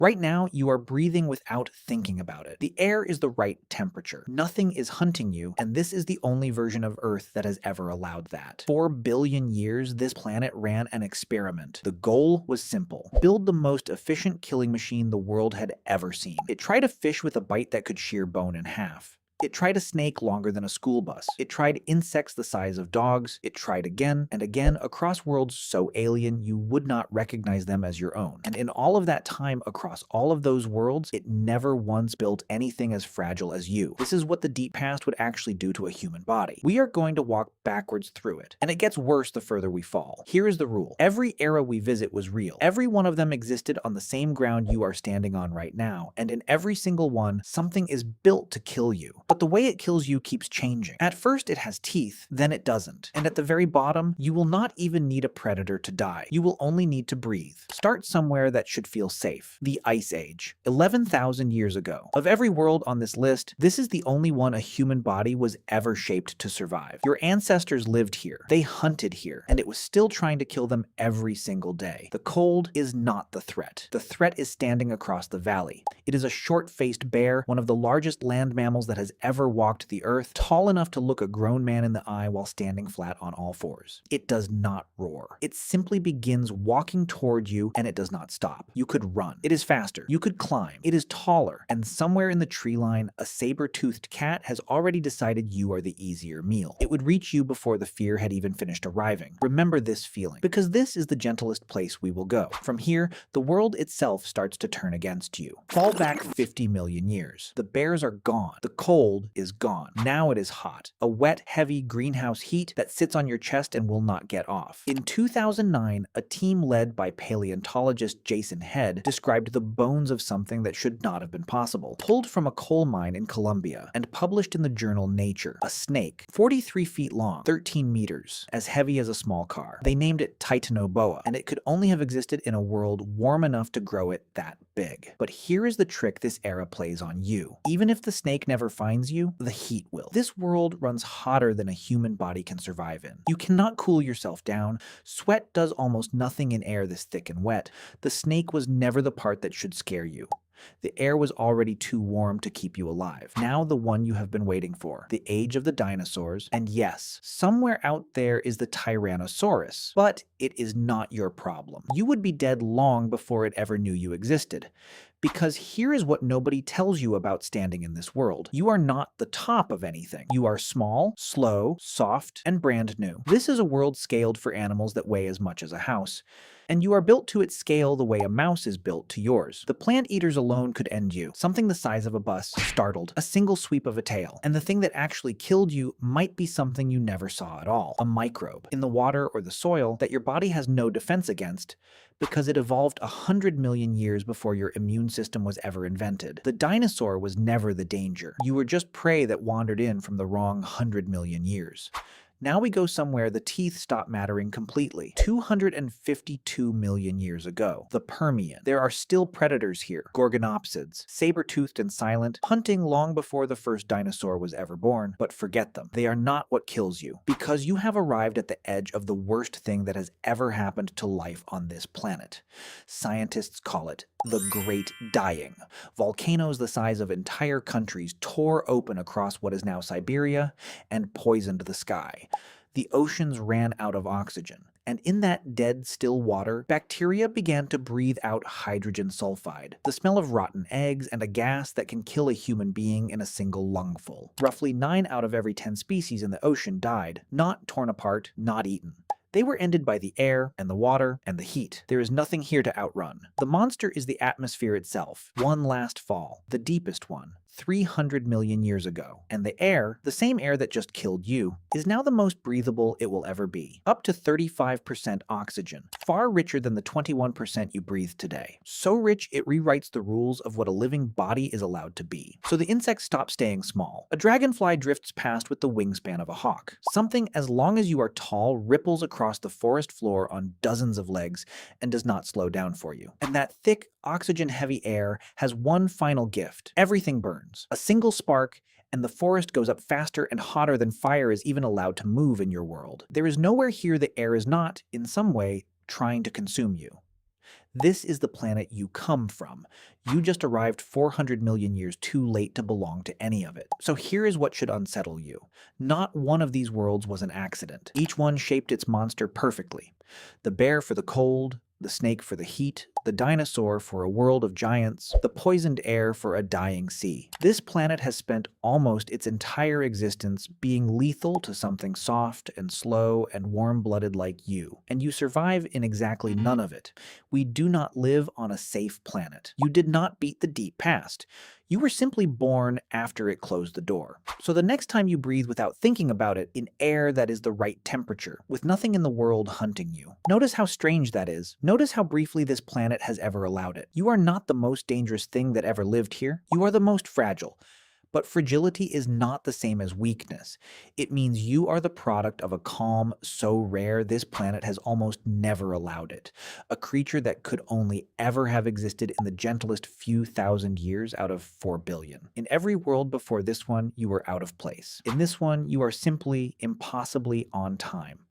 Right now, you are breathing without thinking about it. The air is the right temperature. Nothing is hunting you, and this is the only version of Earth that has ever allowed that. 4 billion years, this planet ran an experiment. The goal was simple: build the most efficient killing machine the world had ever seen. It tried a fish with a bite that could shear bone in half. It tried a snake longer than a school bus. It tried insects the size of dogs. It tried again and again across worlds so alien you would not recognize them as your own. And in all of that time across all of those worlds, it never once built anything as fragile as you. This is what the deep past would actually do to a human body. We are going to walk backwards through it, and it gets worse the further we fall. Here is the rule. Every era we visit was real. Every one of them existed on the same ground you are standing on right now, and in every single one, something is built to kill you. But the way it kills you keeps changing. At first it has teeth, then it doesn't. And at the very bottom, you will not even need a predator to die. You will only need to breathe. Start somewhere that should feel safe. The Ice Age. 11,000 years ago. Of every world on this list, this is the only one a human body was ever shaped to survive. Your ancestors lived here. They hunted here, and it was still trying to kill them every single day. The cold is not the threat. The threat is standing across the valley. It is a short-faced bear, one of the largest land mammals that has ever walked the earth, tall enough to look a grown man in the eye while standing flat on all fours. It does not roar. It simply begins walking toward you, and it does not stop. You could run. It is faster. You could climb. It is taller. And somewhere in the tree line, a saber-toothed cat has already decided you are the easier meal. It would reach you before the fear had even finished arriving. Remember this feeling, because this is the gentlest place we will go. From here, the world itself starts to turn against you. Fall back 50 million years. The bears are gone. The cold is gone. Now it is hot. A wet, heavy greenhouse heat that sits on your chest and will not get off. In 2009, a team led by paleontologist Jason Head described the bones of something that should not have been possible. Pulled from a coal mine in Colombia and published in the journal Nature. A snake, 43 feet long, 13 meters, as heavy as a small car. They named it Titanoboa, and it could only have existed in a world warm enough to grow it that big. But here is the trick this era plays on you. Even if the snake never finds you, the heat will. This world runs hotter than a human body can survive in. You cannot cool yourself down. Sweat does almost nothing in air this thick and wet. The snake was never the part that should scare you. The air was already too warm to keep you alive. Now the one you have been waiting for. The age of the dinosaurs. And yes, somewhere out there is the Tyrannosaurus. But it is not your problem. You would be dead long before it ever knew you existed. Because here is what nobody tells you about standing in this world. You are not the top of anything. You are small, slow, soft, and brand new. This is a world scaled for animals that weigh as much as a house. And you are built to its scale the way a mouse is built to yours. The plant eaters alone could end you. Something the size of a bus, startled, a single sweep of a tail. And the thing that actually killed you might be something you never saw at all. A microbe in the water or the soil that your body has no defense against, because it evolved 100 million years before your immune system was ever invented. The dinosaur was never the danger. You were just prey that wandered in from the wrong 100 million years. Now we go somewhere the teeth stop mattering completely. 252 million years ago. The Permian. There are still predators here. Gorgonopsids. Saber-toothed and silent, hunting long before the first dinosaur was ever born. But forget them. They are not what kills you. Because you have arrived at the edge of the worst thing that has ever happened to life on this planet. Scientists call it the Great Dying. Volcanoes the size of entire countries tore open across what is now Siberia and poisoned the sky. The oceans ran out of oxygen, and in that dead, still water, bacteria began to breathe out hydrogen sulfide, the smell of rotten eggs and a gas that can kill a human being in a single lungful. Roughly 9 out of every 10 species in the ocean died, not torn apart, not eaten. They were ended by the air, and the water, and the heat. There is nothing here to outrun. The monster is the atmosphere itself. One last fall, the deepest one, 300 million years ago. And the air, the same air that just killed you, is now the most breathable it will ever be. Up to 35% oxygen, far richer than the 21% you breathe today. So rich it rewrites the rules of what a living body is allowed to be. So the insects stop staying small. A dragonfly drifts past with the wingspan of a hawk. Something as long as you are tall ripples across the forest floor on dozens of legs and does not slow down for you. And that thick, oxygen-heavy air has one final gift. Everything burns. A single spark, and the forest goes up faster and hotter than fire is even allowed to move in your world. There is nowhere here the air is not, in some way, trying to consume you. This is the planet you come from. You just arrived 400 million years too late to belong to any of it. So here is what should unsettle you. Not one of these worlds was an accident. Each one shaped its monster perfectly. The bear for the cold, the snake for the heat, the dinosaur for a world of giants, the poisoned air for a dying sea. This planet has spent almost its entire existence being lethal to something soft and slow and warm-blooded like you, and you survive in exactly none of it. We do not live on a safe planet. You did not beat the deep past. You were simply born after it closed the door. So the next time you breathe without thinking about it, in air that is the right temperature, with nothing in the world hunting you, notice how strange that is. Notice how briefly this planet has ever allowed it. You are not the most dangerous thing that ever lived here. You are the most fragile. But fragility is not the same as weakness. It means you are the product of a calm so rare this planet has almost never allowed it. A creature that could only ever have existed in the gentlest few thousand years out of 4 billion. In every world before this one, you were out of place. In this one, you are simply, impossibly on time.